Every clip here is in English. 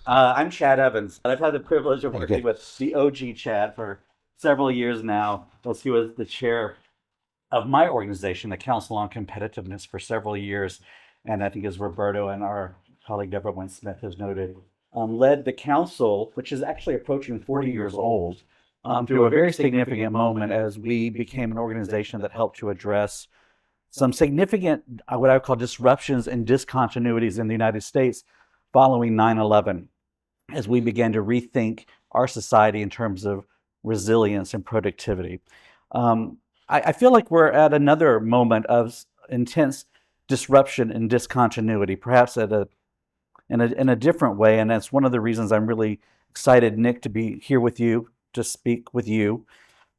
I'm Chad Evans. I've had the privilege of working with the OG Chad for several years now. He was the chair of my organization, the Council on Competitiveness, for several years. And I think, as Roberto and our colleague Deborah Wynn Smith has noted, led the council, which is actually approaching 40 years old, through a very significant moment as we became an organization that helped to address some significant, what I would call disruptions and discontinuities in the United States following 9/11, as we began to rethink our society in terms of resilience and productivity. I feel like we're at another moment of intense disruption and discontinuity, perhaps in a different way, and that's one of the reasons I'm really excited, Nick, to be here with you, to speak with you.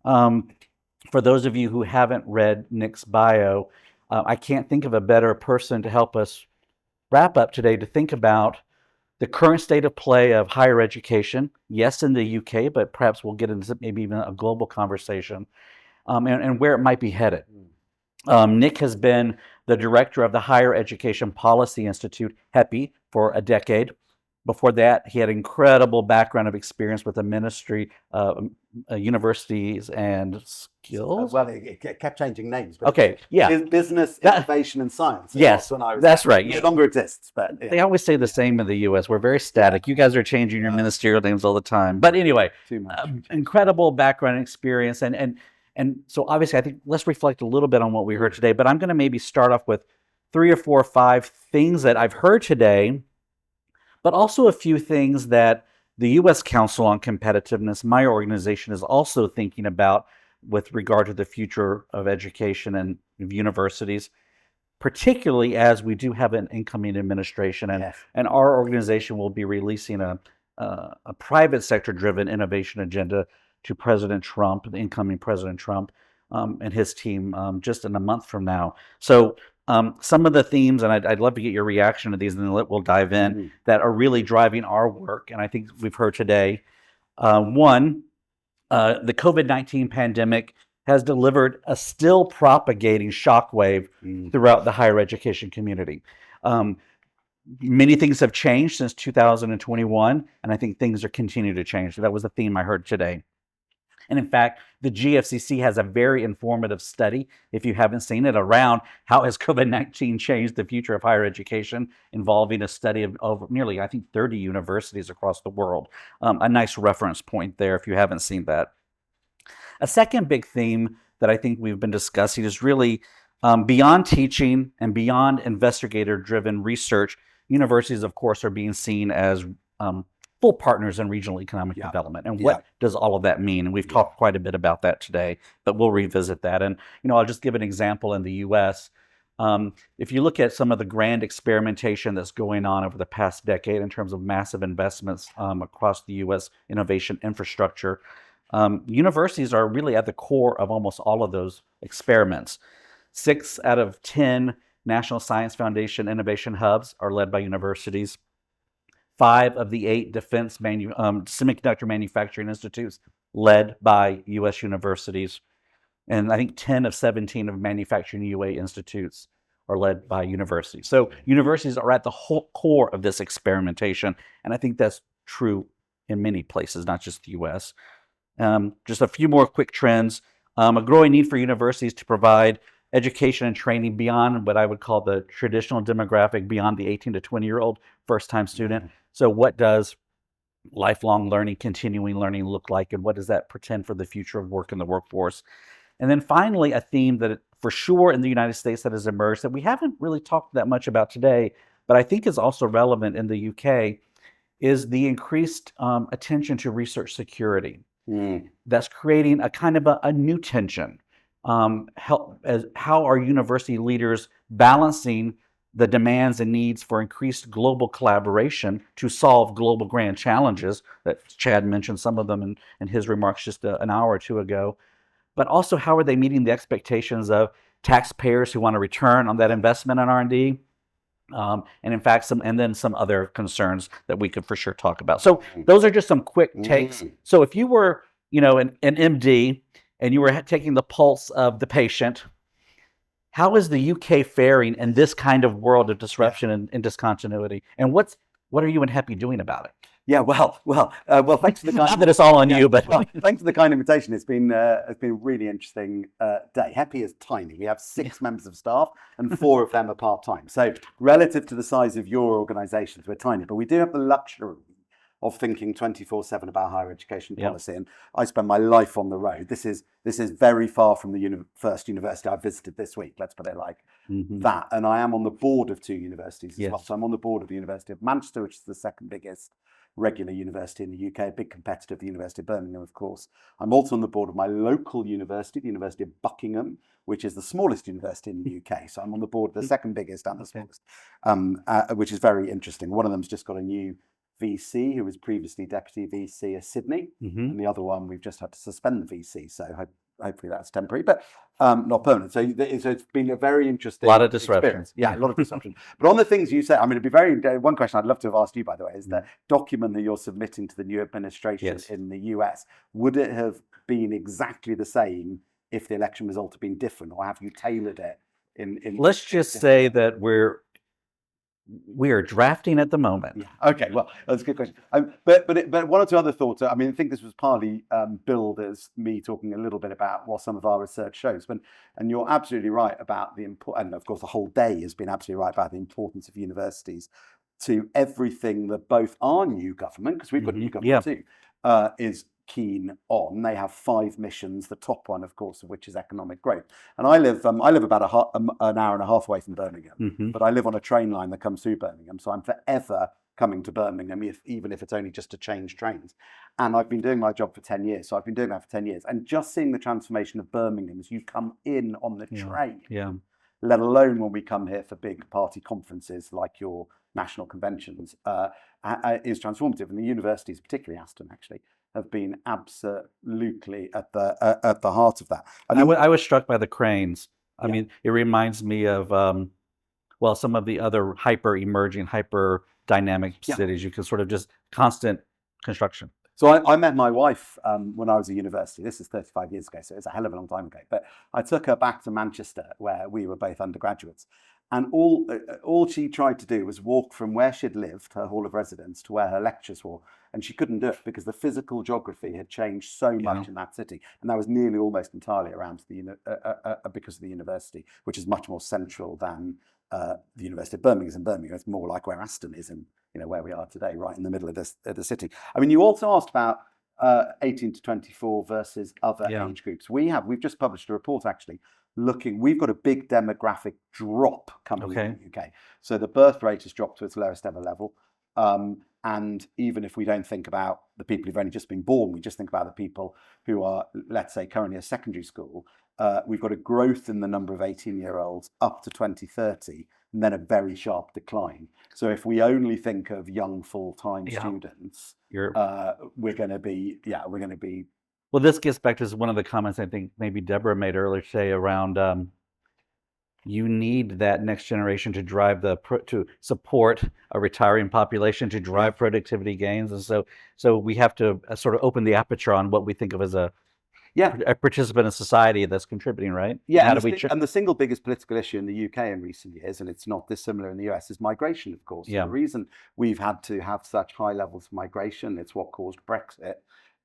For those of you who haven't read Nick's bio, I can't think of a better person to help us wrap up today to think about the current state of play of higher education, yes, in the UK, but perhaps we'll get into maybe even a global conversation, and where it might be headed. Nick has been the director of the Higher Education Policy Institute, HEPI, for a decade. Before that, he had incredible background of experience with the Ministry of Universities and Skills. Well, it kept changing names. But Okay, yeah. Business, Innovation and Science. Yes, that's right. No longer exists. But They always say the same in the U.S. We're very static. You guys are changing your ministerial names all the time. But anyway, too much. Incredible background and experience. And so obviously, I think let's reflect a little bit on what we heard today. But I'm going to maybe start off with 3 or 4 or 5 things that I've heard today, but also a few things that the U.S. Council on Competitiveness, my organization, is also thinking about with regard to the future of education and of universities, particularly as we do have an incoming administration, and our organization will be releasing a private sector-driven innovation agenda to President Trump, the incoming President Trump, and his team just in a month from now. So some of the themes, and I'd love to get your reaction to these, and then we'll dive in, that are really driving our work, and I think we've heard today. One, the COVID-19 pandemic has delivered a still propagating shockwave throughout the higher education community. Many things have changed since 2021, and I think things are continuing to change. So that was the theme I heard today. And in fact, the GFCC has a very informative study, if you haven't seen it, around how has COVID-19 changed the future of higher education, involving a study of nearly, I think, 30 universities across the world. A nice reference point there if you haven't seen that. A second big theme that I think we've been discussing is really beyond teaching and beyond investigator-driven research. Universities, of course, are being seen as full partners in regional economic development. And what does all of that mean? And we've talked quite a bit about that today, but we'll revisit that. And, I'll just give an example in the U.S. If you look at some of the grand experimentation that's going on over the past decade in terms of massive investments across the U.S. innovation infrastructure, universities are really at the core of almost all of those experiments. 6 out of 10 National Science Foundation innovation hubs are led by universities. 5 of the 8 defense semiconductor manufacturing institutes led by U.S. universities. And I think 10 of 17 of manufacturing UA institutes are led by universities. So universities are at the whole core of this experimentation. And I think that's true in many places, not just the U.S. Just a few more quick trends. A growing need for universities to provide education and training beyond what I would call the traditional demographic, beyond the 18 to 20-year-old first-time student. So what does lifelong learning, continuing learning look like, and what does that portend for the future of work in the workforce? And then finally, a theme that for sure in the United States that has emerged that we haven't really talked that much about today, but I think is also relevant in the UK, is the increased attention to research security. That's creating a kind of a new tension. How are university leaders balancing the demands and needs for increased global collaboration to solve global grand challenges that Chad mentioned some of them in his remarks just an hour or two ago, but also how are they meeting the expectations of taxpayers who want to return on that investment in R&D, and in fact some other concerns that we could for sure talk about. So those are just some quick takes. So if you were an MD and you were taking the pulse of the patient, how is the UK faring in this kind of world of disruption and discontinuity? And what what are you and HEPI doing about it? Yeah, well, thanks for the kind. Not that it's all on you, but well, thanks for the kind invitation. It's been a really interesting day. HEPI is tiny. We have 6 members of staff, and 4 of them are part time. So relative to the size of your organisations, we're tiny, but we do have the luxury of thinking 24/7 about higher education policy. And I spend my life on the road. This is very far from the first university I visited this week. Let's put it like that. And I am on the board of 2 universities as well. So I'm on the board of the University of Manchester, which is the second biggest regular university in the UK, a big competitor of the University of Birmingham, of course. I'm also on the board of my local university, the University of Buckingham, which is the smallest university in the UK. So I'm on the board of the second biggest and the smallest, which is very interesting. One of them's just got a new VC who was previously deputy VC of Sydney, and the other one we've just had to suspend the VC. So hopefully that's temporary, but not permanent. So it's been a very interesting, a lot of disruption. Yeah, a lot of disruption. But on the things you say, I mean, it'd be one question I'd love to have asked you, by the way, is the document that you're submitting to the new administration in the US. Would it have been exactly the same if the election result had been different, or have you tailored it in Let's just say that we are drafting at the moment. Yeah. Okay. Well, that's a good question. But one or two other thoughts. I mean, I think this was partly billed as me talking a little bit about what some of our research shows. And you're absolutely right about the importance. And of course, the whole day has been absolutely right about the importance of universities to everything that both our new government, because we've got a new government too, is keen on. They have 5 missions, the top one, of course, of which is economic growth. And I live about an hour and a half away from Birmingham, but I live on a train line that comes through Birmingham, so I'm forever coming to Birmingham, even if it's only just to change trains. And I've been doing my job for 10 years, so I've been doing that for 10 years. And just seeing the transformation of Birmingham as you come in on the train, let alone when we come here for big party conferences like your national conventions, is transformative. And the universities, particularly Aston, actually, have been absolutely at the heart of that. I was struck by the cranes. I mean, it reminds me of some of the other hyper dynamic cities. You can sort of just constant construction. So I met my wife when I was at university. This is 35 years ago, so it's a hell of a long time ago. But I took her back to Manchester, where we were both undergraduates. And all she tried to do was walk from where she'd lived, her hall of residence, to where her lectures were. And she couldn't do it because the physical geography had changed so much in that city. And that was nearly almost entirely around because of the university, which is much more central than the University of Birmingham is in Birmingham. It's more like where Aston is in, where we are today, right in the middle of the city. I mean, you also asked about 18 to 24 versus other age groups. We've just published a report actually we've got a big demographic drop coming in the UK. So the birth rate has dropped to its lowest ever level. And even if we don't think about the people who've only just been born, we just think about the people who are, let's say, currently at secondary school, we've got a growth in the number of 18-year-olds up to 2030, and then a very sharp decline. So if we only think of young full-time students, we're going to be. Well, this gets back to one of the comments I think maybe Deborah made earlier today around you need that next generation to drive to support a retiring population, to drive productivity gains, and so we have to sort of open the aperture on what we think of as a participant in society that's contributing, right? Yeah, and the single biggest political issue in the UK in recent years, and it's not dissimilar in the US, is migration, of course. The reason we've had to have such high levels of migration, it's what caused Brexit.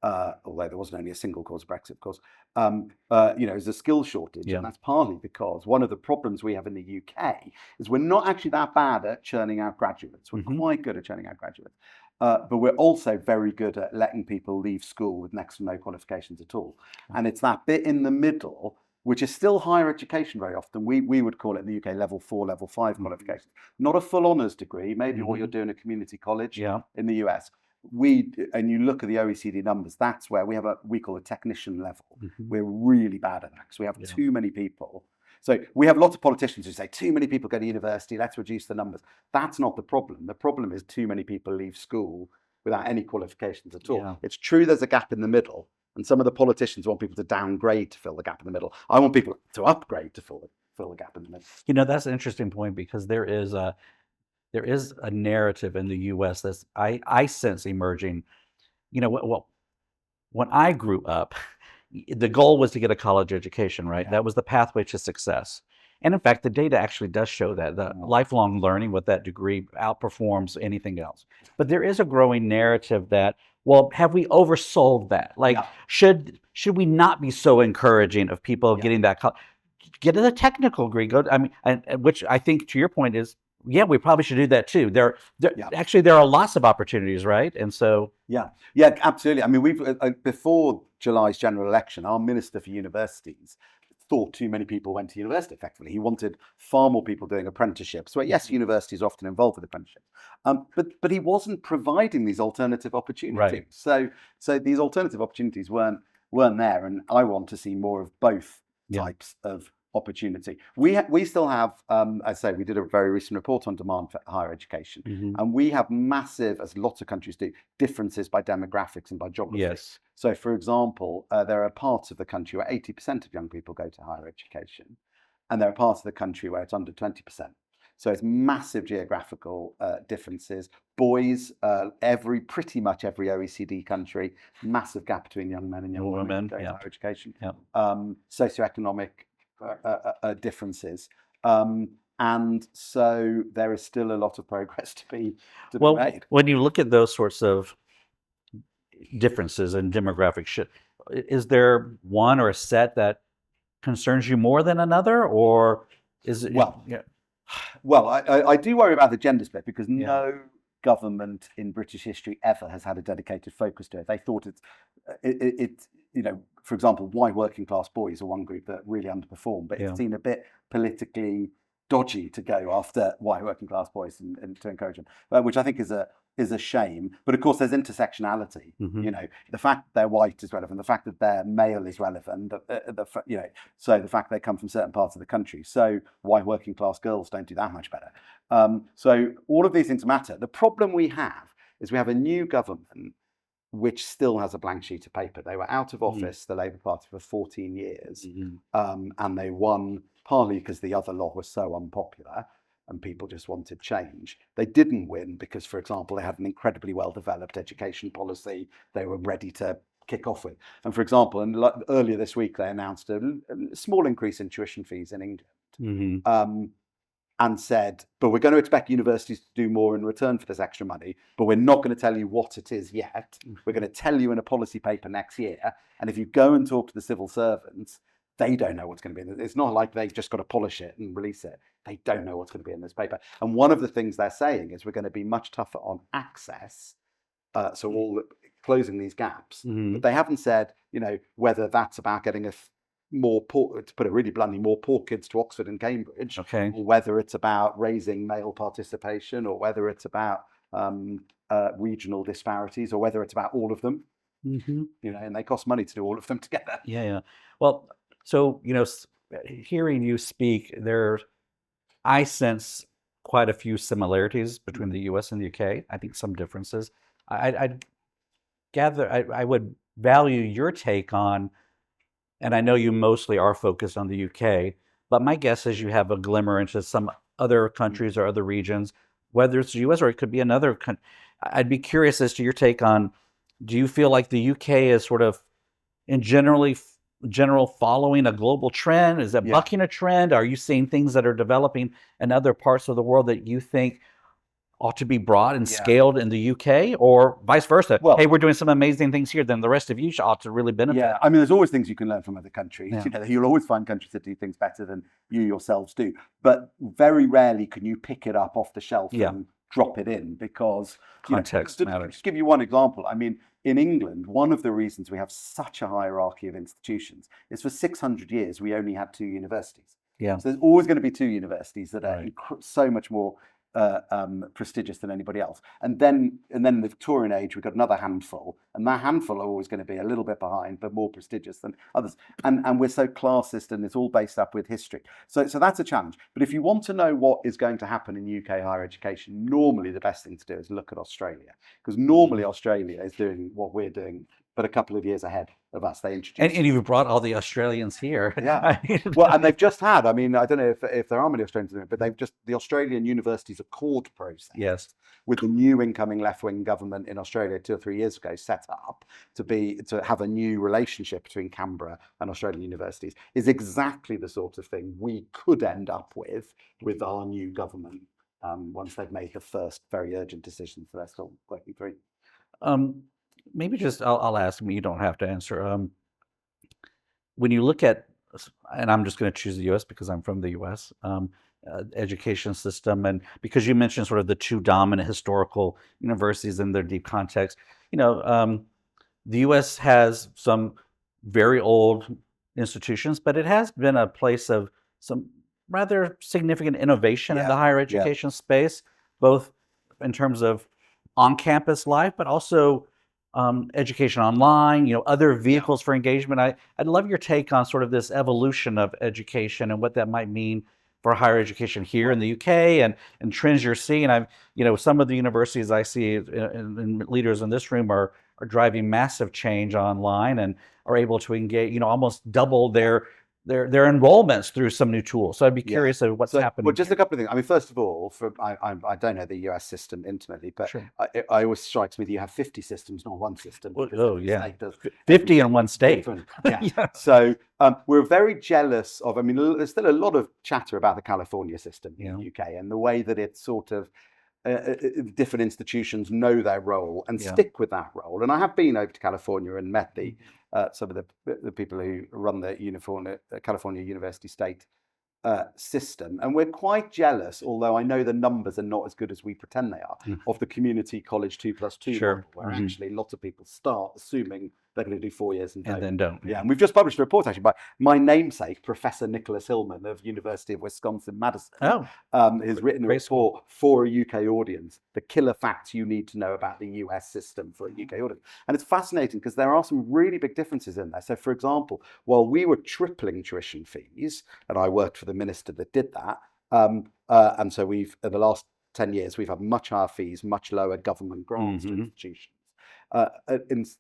Although there wasn't only a single cause of Brexit, of course, is a skill shortage. And that's partly because one of the problems we have in the UK is we're not actually that bad at churning out graduates. We're quite good at churning out graduates. But we're also very good at letting people leave school with next to no qualifications at all. And it's that bit in the middle, which is still higher education very often. We would call it in the UK level 4, level 5 qualifications. Not a full honours degree, maybe what you're doing at community college in the US. And you look at the OECD numbers, that's where we call a technician level. We're really bad at that because we have too many people. So we have lots of politicians who say too many people go to university, let's reduce the numbers. That's not the problem. The problem is too many people leave school without any qualifications at all. It's true there's a gap in the middle, and some of the politicians want people to downgrade to fill the gap in the middle. I want people to upgrade to fill the gap in the middle. That's an interesting point, because there is a narrative in the U.S. that I sense emerging. When I grew up, the goal was to get a college education, right? That was the pathway to success. And in fact, the data actually does show that the lifelong learning with that degree outperforms anything else. But there is a growing narrative that, well, have we oversold that? Like, should we not be so encouraging of people getting that? Get a technical degree. Which I think, to your point, is we probably should do that too. Actually there are lots of opportunities, right? And so yeah, absolutely. I mean, we've before July's general election, our Minister for Universities thought too many people went to university effectively. He wanted far more people doing apprenticeships. So yes, universities are often involved with apprenticeships, but he wasn't providing these alternative opportunities. Right. So these alternative opportunities weren't there, and I want to see more of both types of opportunity. We still have, I say, we did a very recent report on demand for higher education, and we have massive, as lots of countries do, differences by demographics and by geography. Yes. So, for example, there are parts of the country where 80% of young people go to higher education, and there are parts of the country where it's under 20%. So it's massive geographical differences. Boys, pretty much every OECD country, massive gap between young men and young women going to higher education. Socioeconomic differences. And so there is still a lot of progress to be made. When you look at those sorts of differences in demographic shit, is there one or a set that concerns you more than another, or is it? Well, I do worry about the gender split, because no government in British history ever has had a dedicated focus to it. They thought it's for example, why working class boys are one group that really underperformed, but it's seen a bit politically dodgy to go after why working class boys and to encourage them, which I think is a shame. But of course, there's intersectionality. The fact that they're white is relevant. The fact that they're male is relevant. So the fact they come from certain parts of the country. So why working class girls don't do that much better. So all of these things matter. The problem we have is we have a new government which still has a blank sheet of paper. They were out of office, the Labour Party, for 14 years, and they won partly because the other lot was so unpopular and people just wanted change. They didn't win because, for example, they had an incredibly well-developed education policy they were ready to kick off with. And for example, earlier this week, they announced a small increase in tuition fees in England. And said, but we're going to expect universities to do more in return for this extra money, but we're not going to tell you what it is yet. We're going to tell you in a policy paper next year. And if you go and talk to the civil servants, they don't know what's going to be in it. It's not like they've just got to polish it and release it. They don't know what's going to be in this paper. And one of the things they're saying is we're going to be much tougher on access. So all closing these gaps. But they haven't said, whether that's about getting more poor, to put it really bluntly, more poor kids to Oxford and Cambridge, or whether it's about raising male participation, or whether it's about regional disparities, or whether it's about all of them. And they cost money to do all of them together. Well, so hearing you speak, I sense quite a few similarities between the U.S. and the UK. I think some differences. I gather I would value your take on. And I know you mostly are focused on the UK, but my guess is you have a glimmer into some other countries or other regions, whether it's the US or it could be another country. I'd be curious as to your take on, do you feel like the UK is sort of in general following a global trend? Is it bucking a trend? Are you seeing things that are developing in other parts of the world that you think ought to be brought and scaled in the UK, or vice versa? Well, hey, we're doing some amazing things here, then the rest of you ought to really benefit. I mean, there's always things you can learn from other countries. You'll always find countries that do things better than you yourselves do. But very rarely can you pick it up off the shelf and drop it in, because context matters. Just give you one example. I mean, in England, one of the reasons we have such a hierarchy of institutions is for 600 years, we only had 2 universities. So there's always going to be 2 universities that are so much more prestigious than anybody else, and then in the Victorian age we got another handful, and that handful are always going to be a little bit behind but more prestigious than others, and we're so classist, and it's all based up with history, so that's a challenge. But if you want to know what is going to happen in UK higher education, normally the best thing to do is look at Australia, because normally Australia is doing what we're doing but a couple of years ahead. of us. They introduced and you've brought all the Australians here. Yeah. Well, and they've just had, I mean, I don't know if there are many Australians in it, but the Australian Universities Accord process Yes. with the new incoming left-wing government in Australia 2 or 3 years ago set up to have a new relationship between Canberra and Australian universities is exactly the sort of thing we could end up with our new government once they've made the first very urgent decisions that they're still working through. Maybe just I'll ask me. You don't have to answer. When you look at, and I'm just going to choose the U.S. because I'm from the U.S. Education system, and because you mentioned sort of the two dominant historical universities in their deep context, the U.S. has some very old institutions, but it has been a place of some rather significant innovation in the higher education space, both in terms of on-campus life, but also education online, other vehicles for engagement. I'd love your take on sort of this evolution of education and what that might mean for higher education here in the UK and trends you're seeing. Some of the universities I see and leaders in this room are driving massive change online and are able to engage, almost double their enrollments through some new tools. So I'd be curious of what's happening. Well, just a couple of things. I mean, first of all, I don't know the US system intimately, but sure. I always strikes me that you have 50 systems, not one system. Oh, yeah. 50 in one state. Yeah. So we're very jealous of, I mean, there's still a lot of chatter about the California system in the UK and the way that it's sort of, different institutions know their role and stick with that role. And I have been over to California and met some of the people who run the California University State system, and we're quite jealous, although I know the numbers are not as good as we pretend they are, of the community college 2+2 model, where actually lots of people start assuming they're going to do 4 years and then don't. Yeah, and we've just published a report actually by my namesake, Professor Nicholas Hillman of University of Wisconsin-Madison. Has written a report for a UK audience, the killer facts you need to know about the US system for a UK audience. And it's fascinating because there are some really big differences in there. So for example, while we were tripling tuition fees, and I worked for the minister that did that, and so we've, in the last 10 years, we've had much higher fees, much lower government grants to institutions.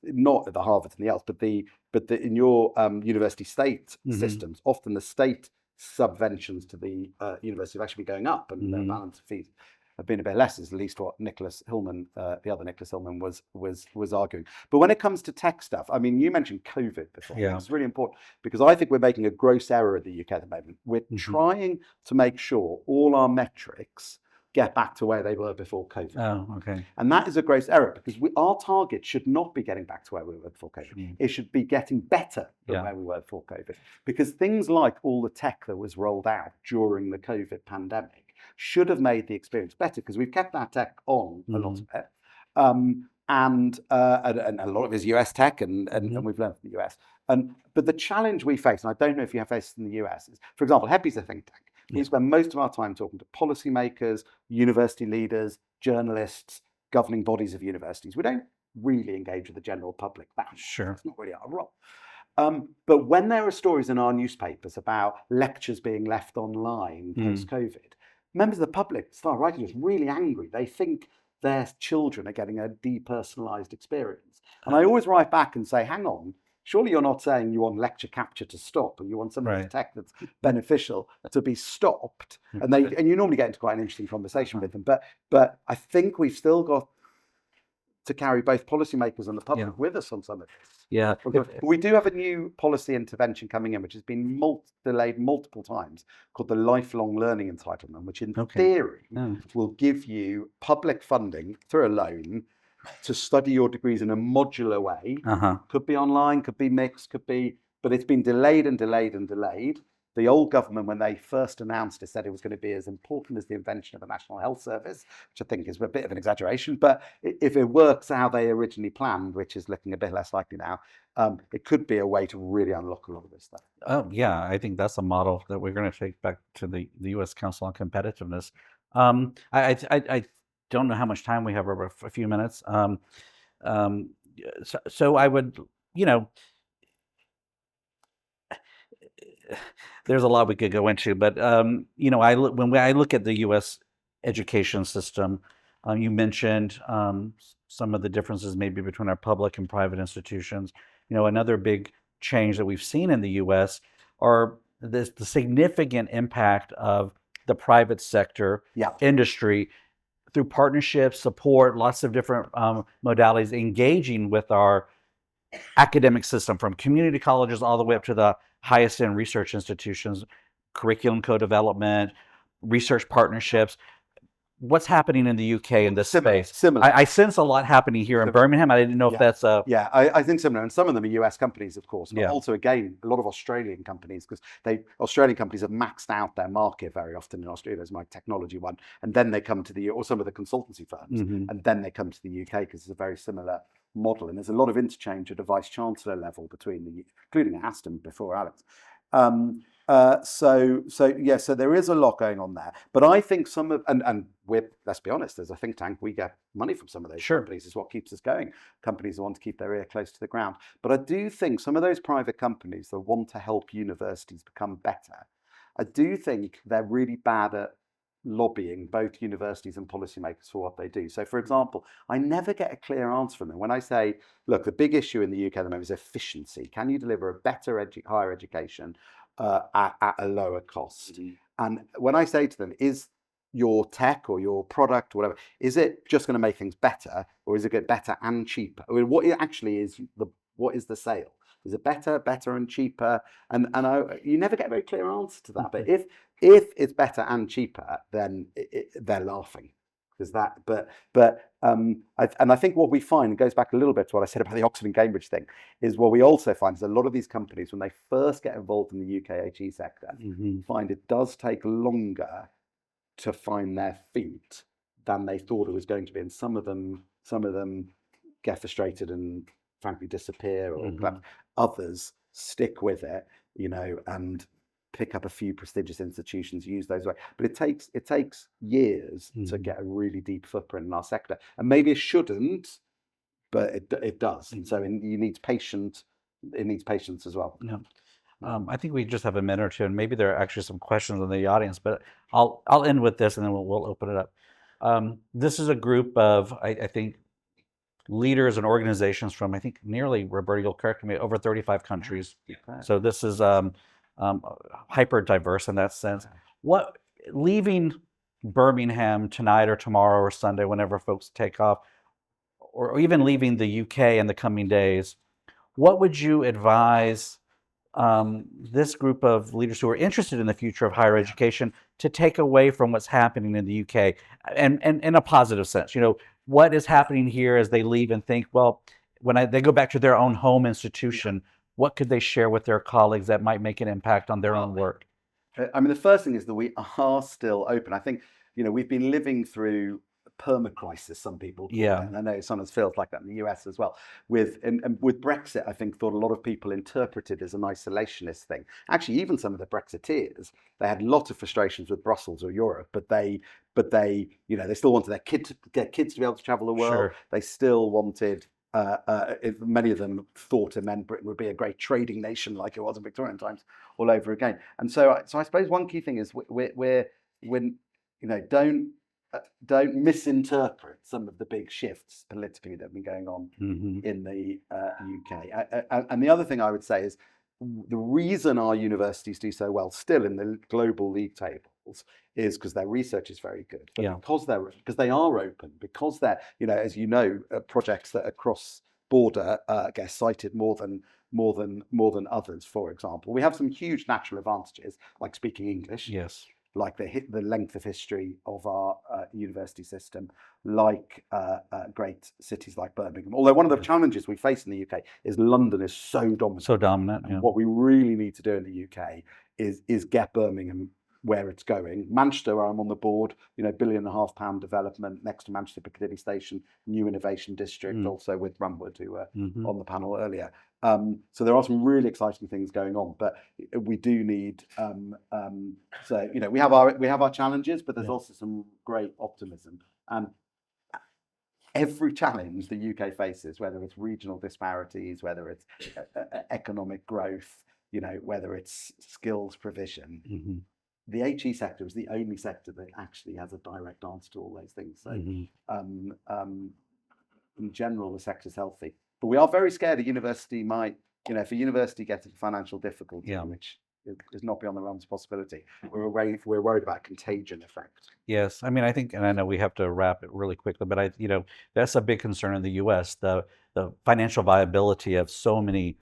Not at the Harvard and the else, but in your university state systems, often the state subventions to the university have actually been going up, and the balance of fees have been a bit less. Is at least what Nicholas Hillman, the other Nicholas Hillman, was arguing. But when it comes to tech stuff, I mean, you mentioned COVID before. Yeah. It's really important because I think we're making a gross error in the UK at the moment. We're trying to make sure all our metrics get back to where they were before COVID. Oh, okay. And that is a gross error because our target should not be getting back to where we were before COVID. It should be getting better than where we were before COVID. Because things like all the tech that was rolled out during the COVID pandemic should have made the experience better because we've kept our tech on a lot of it. And a lot of it is US tech and we've learned from the US. But the challenge we face, and I don't know if you have faced in the US, is, for example, HEPI is a think tank. We spend most of our time talking to policymakers, university leaders, journalists, governing bodies of universities. We don't really engage with the general public. That's not really our role. But when there are stories in our newspapers about lectures being left online post-COVID, members of the public start writing us really angry. They think their children are getting a depersonalized experience. And I always write back and say, hang on, surely you're not saying you want lecture capture to stop and you want some of the tech that's beneficial to be stopped. And you normally get into quite an interesting conversation with them. But I think we've still got to carry both policymakers and the public with us on some of this. Yeah. We do have a new policy intervention coming in, which has been delayed multiple times, called the Lifelong Learning Entitlement, which in theory will give you public funding through a loan to study your degrees in a modular way. Could be online, could be mixed, but it's been delayed and delayed and delayed. The old government, when they first announced it, said it was going to be as important as the invention of the National Health Service, which I think is a bit of an exaggeration. But if it works how they originally planned, which is looking a bit less likely now, it could be a way to really unlock a lot of this stuff. Oh, yeah. I think that's a model that we're going to take back to the U.S. Council on Competitiveness. I don't know how much time we have, over a few minutes. So I would, there's a lot we could go into, but when I look at the U.S. education system, you mentioned some of the differences maybe between our public and private institutions. another big change that we've seen in the U.S. are the significant impact of the private sector industry through partnerships, support, lots of different modalities, engaging with our academic system, from community colleges all the way up to the highest end research institutions, curriculum co-development, research partnerships. What's happening in the UK in this space? Similar. I sense a lot happening here in Birmingham. I didn't know if that's a... Yeah, I think similar. And some of them are US companies, of course, but also, again, a lot of Australian companies, because Australian companies have maxed out their market very often in Australia. There's my technology one. And then they come to or some of the consultancy firms, and then they come to the UK because it's a very similar model. And there's a lot of interchange at a vice chancellor level between including Aston before Alex. So there is a lot going on there. But I think some of, and let's be honest, as a think tank, we get money from some of those companies. Is what keeps us going. Companies that want to keep their ear close to the ground. But I do think some of those private companies that want to help universities become better, I do think they're really bad at lobbying both universities and policymakers for what they do. So, for example, I never get a clear answer from them. When I say, look, the big issue in the UK at the moment is efficiency. Can you deliver a better higher education at a lower cost? And when I say to them, is your tech or your product or whatever, is it just going to make things better, or is it get better and cheaper? I mean, what it actually is, what is the sale? Is it better and cheaper? And you never get a very clear answer to that. But if it's better and cheaper, then they're laughing. Because that, I think what we find, and goes back a little bit to what I said about the Oxford and Cambridge thing, is what we also find is a lot of these companies, when they first get involved in the UK HE sector, find it does take longer to find their feet than they thought it was going to be. And some of them get frustrated and frankly disappear, or others stick with it, and pick up a few prestigious institutions, use those way. But it takes years to get a really deep footprint in our sector. And maybe it shouldn't, but it does. And so it needs patience as well. Yeah. I think we just have a minute or two, and maybe there are actually some questions in the audience, but I'll end with this and then we'll open it up. This is a group of, I think, leaders and organizations from, I think, nearly, Roberta, you'll correct me, over 35 countries. Okay. So this is hyper diverse in that sense. Leaving Birmingham tonight or tomorrow or Sunday, whenever folks take off, or even leaving the UK in the coming days, what would you advise this group of leaders who are interested in the future of higher education to take away from what's happening in the UK, and in a positive sense? What is happening here as they leave and think, well, when they go back to their own home institution, what could they share with their colleagues that might make an impact on their own work? I mean, the first thing is that we are still open. I think, we've been living through perma-crisis, some people call it, and I know it sometimes feels like that in the US as well. With Brexit, I think thought a lot of people interpreted as an isolationist thing. Actually, even some of the Brexiteers, they had lots of frustrations with Brussels or Europe, but they they still wanted their kids to be able to travel the world. Sure. They still wanted. Many of them thought it meant Britain would be a great trading nation like it was in Victorian times all over again. And so I suppose one key thing is don't misinterpret some of the big shifts politically that have been going on in the UK. And the other thing I would say is the reason our universities do so well still in the global league tables is because their research is very good, but because they are open, because they're, as projects that are cross border get cited more than others. For example, we have some huge natural advantages like speaking English. Yes. Like the length of history of our university system, like great cities like Birmingham. Although one of the challenges we face in the UK is London is so dominant. So dominant. And what we really need to do in the UK is get Birmingham where it's going. Manchester, where I'm on the board, £1.5 billion development next to Manchester Piccadilly Station, new innovation district, also with Rumwood, who were on the panel earlier. So there are some really exciting things going on, but we do need. We have our challenges, but there's also some great optimism. And every challenge the UK faces, whether it's regional disparities, whether it's economic growth, whether it's skills provision. The HE sector is the only sector that actually has a direct answer to all those things. So, in general, the sector's healthy. But we are very scared a university might, if a university gets into financial difficulty, which is not beyond the realms of possibility, we're worried about contagion effect. Yes, I mean, I think, and I know we have to wrap it really quickly, but that's a big concern in the U.S. The financial viability of so many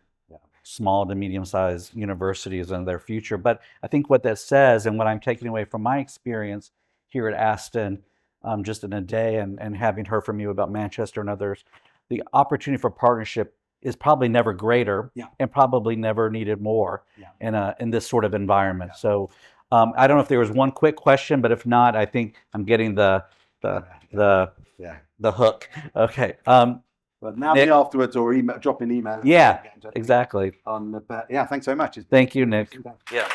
small to medium-sized universities and their future. But I think what that says, and what I'm taking away from my experience here at Aston, just in a day, and having heard from you about Manchester and others, the opportunity for partnership is probably never greater, and probably never needed more in this sort of environment. So I don't know if there was one quick question, but if not, I think I'm getting the hook. Okay. But now Nick, afterwards, or drop an email. Yeah, exactly. Thanks so much. Thank you, Nick. Yeah.